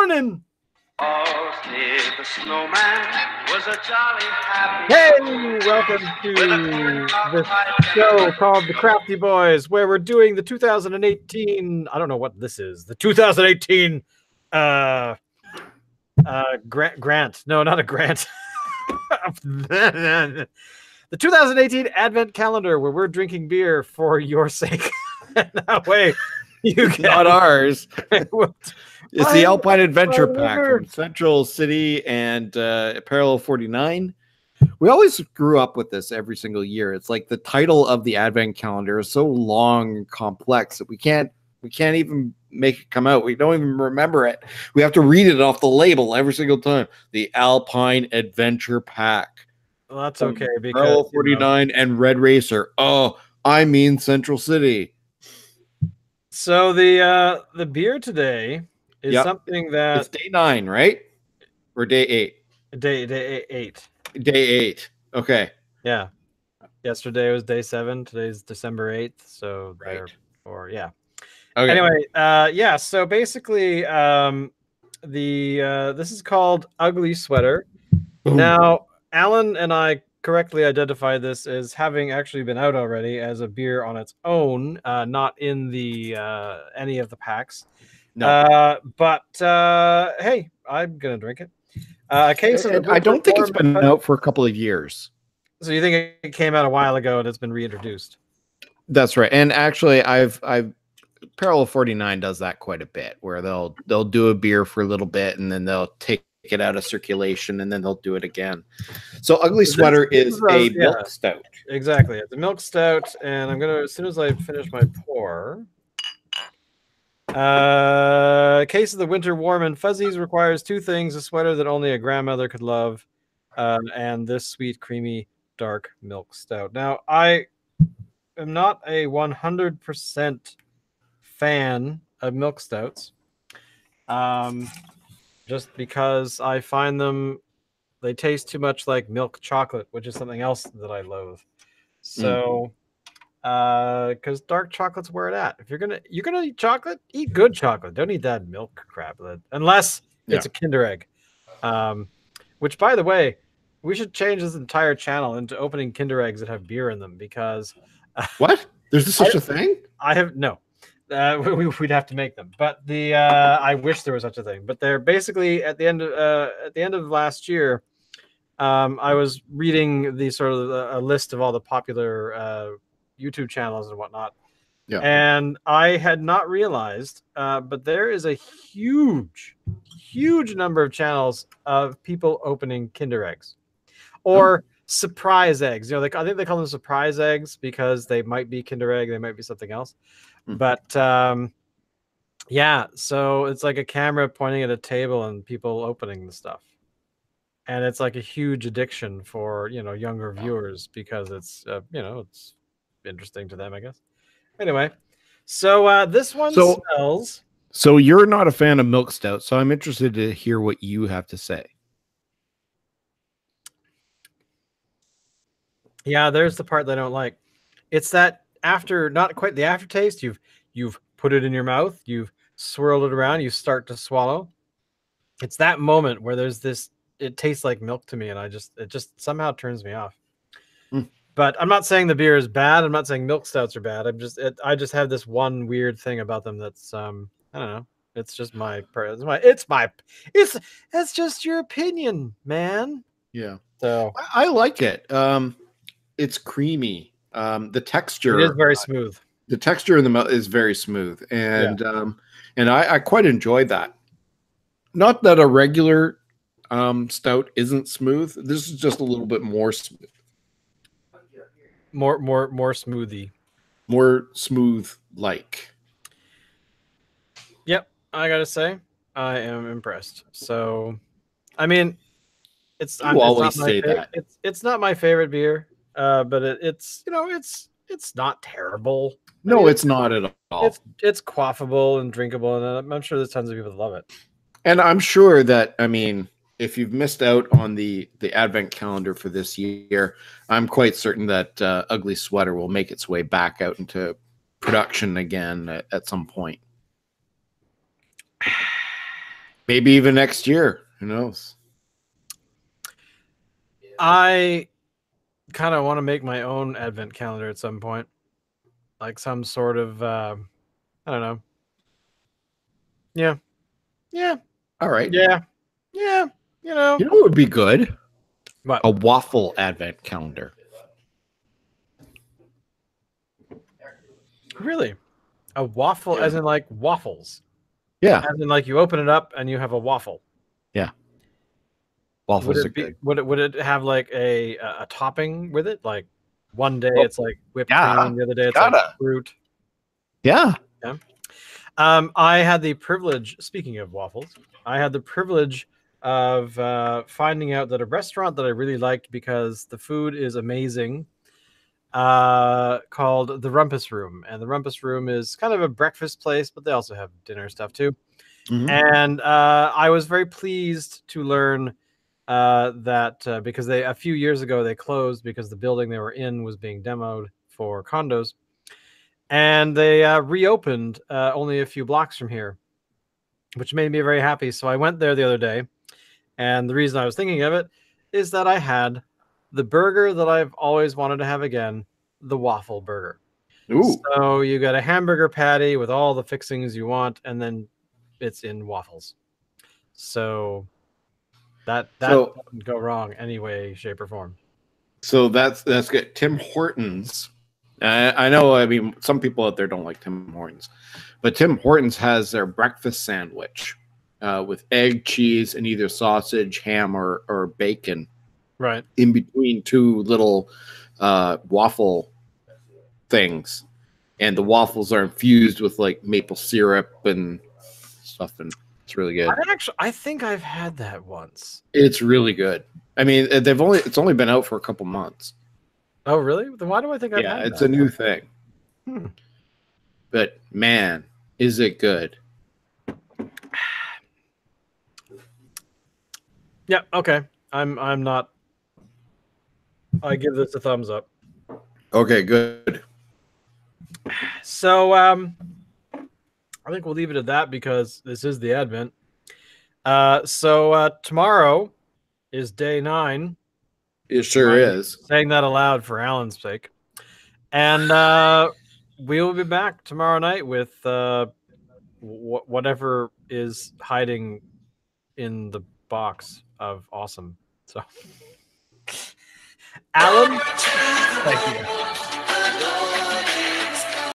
morning. The snowman was a jolly happy. Hey, welcome to this show called The Crafty Boys, where we're doing the 2018. I don't know what this is. The 2018 grant. No, not a grant. The 2018 Advent Calendar, where we're drinking beer for your sake. That way, you can not ours. It's the Alpine Adventure Pack from Central City and Parallel 49. We always grew up with this every single year. It's like the title of the Advent Calendar is so long and complex that we can't even make it come out. We don't even remember it. We have to read it off the label every single time. The Alpine Adventure Pack. Well, that's okay because Parallel 49 and Red Racer. Oh, I mean Central City. So the beer today is something that it's day 9, right? Or day 8? Day 8. Day 8. Okay. Yeah. Yesterday was day 7. Today's December 8th. So right. Therefore, yeah. Okay. Anyway, yeah. So basically, this is called Ugly Sweater. Boom. Now, Alan and I correctly identified this as having actually been out already as a beer on its own, not in the any of the packs. No. But hey, I'm gonna drink it. A case of I don't think it's been out for a couple of years. So you think it came out a while ago and it's been reintroduced? That's right. And actually, I've Parallel 49 does that quite a bit, where they'll do a beer for a little bit and then they'll take it out of circulation and then they'll do it again. So Ugly Sweater is a milk stout. Exactly. It's a milk stout, and I'm gonna, as soon as I finish my pour. Case of the Winter Warm and Fuzzies requires 2 things: a sweater that only a grandmother could love, and this sweet, creamy, dark milk stout. Now, I am not a 100% fan of milk stouts, just because I find they taste too much like milk chocolate, which is something else that I loathe. So. Because dark chocolate's where it at. If you're gonna eat chocolate, eat good chocolate. Don't eat that milk crap, unless it's a Kinder Egg. Which, by the way, we should change this entire channel into opening Kinder Eggs that have beer in them, because what? There's such a thing? I have no. We'd have to make them, but I wish there was such a thing. But they're basically at the end of last year. I was reading the sort of a list of all the popular YouTube channels and whatnot. Yeah. And I had not realized, but there is a huge number of channels of people opening Kinder Eggs or surprise eggs. You know, I think they call them surprise eggs because they might be Kinder Egg, they might be something else. But yeah, so it's like a camera pointing at a table and people opening the stuff. And it's like a huge addiction for, younger viewers, because it's, it's interesting to them, I guess. Anyway, so this one smells. So you're not a fan of milk stout, so I'm interested to hear what you have to say. Yeah, there's the part that I don't like. It's that not quite the aftertaste. You've put it in your mouth, you've swirled it around, you start to swallow. It's that moment where there's this. It tastes like milk to me, and it just somehow turns me off. But I'm not saying the beer is bad. I'm not saying milk stouts are bad. I just have this one weird thing about them that's I don't know. It's just it's just your opinion, man. Yeah. So I like it. It's creamy. The texture is very smooth. The texture in the mouth is very smooth, and I quite enjoyed that. Not that a regular stout isn't smooth. This is just a little bit more smooth. More smoothie. More smooth like. Yep, I gotta say, I am impressed. So, I mean, it's not my favorite beer, but it's not terrible. No, it's not at all. It's quaffable and drinkable, and I'm sure there's tons of people that love it. And I'm sure that, if you've missed out on the Advent calendar for this year, I'm quite certain that Ugly Sweater will make its way back out into production again at some point. Maybe even next year. Who knows? I kind of want to make my own advent calendar at some point, like some sort of I don't know. Yeah. All right. Yeah. You know what would be good? What? A waffle advent calendar. Really? A waffle, as in like waffles? Yeah. As in like you open it up and you have a waffle. Yeah. Waffles are good. Would it have like a topping with it? Like one day it's like whipped cream, the other day it's like fruit. Yeah. I had the privilege, speaking of waffles, I had the privilege of finding out that a restaurant that I really liked because the food is amazing, called the Rumpus Room. And the Rumpus Room is kind of a breakfast place, but they also have dinner stuff too. Mhm. And I was very pleased to learn that because a few years ago they closed because the building they were in was being demoed for condos, and they reopened only a few blocks from here, which made me very happy. So I went there the other day, and the reason I was thinking of it is that I had the burger that I've always wanted to have again, the waffle burger. Ooh. So you got a hamburger patty with all the fixings you want, and then it's in waffles. So that doesn't go wrong any way, shape, or form. So that's good. Tim Hortons. I know. I mean, some people out there don't like Tim Hortons, but Tim Hortons has their breakfast sandwich with egg, cheese, and either sausage, ham, or bacon. Right. In between two little waffle things, and the waffles are infused with like maple syrup and stuff, and it's really good. I think I've had that once. It's really good. I mean, it's only been out for a couple months. Oh, really? Then why do I think I've had it's that? a new thing. Hmm. But man, is it good? Yeah. Okay. I'm not. I give this a thumbs up. Okay, good. So I think we'll leave it at that because this is the Advent. So tomorrow is day 9. It sure is. Saying that aloud for Alan's sake. And we will be back tomorrow night with whatever is hiding in the box of awesome. So, Alan, thank you.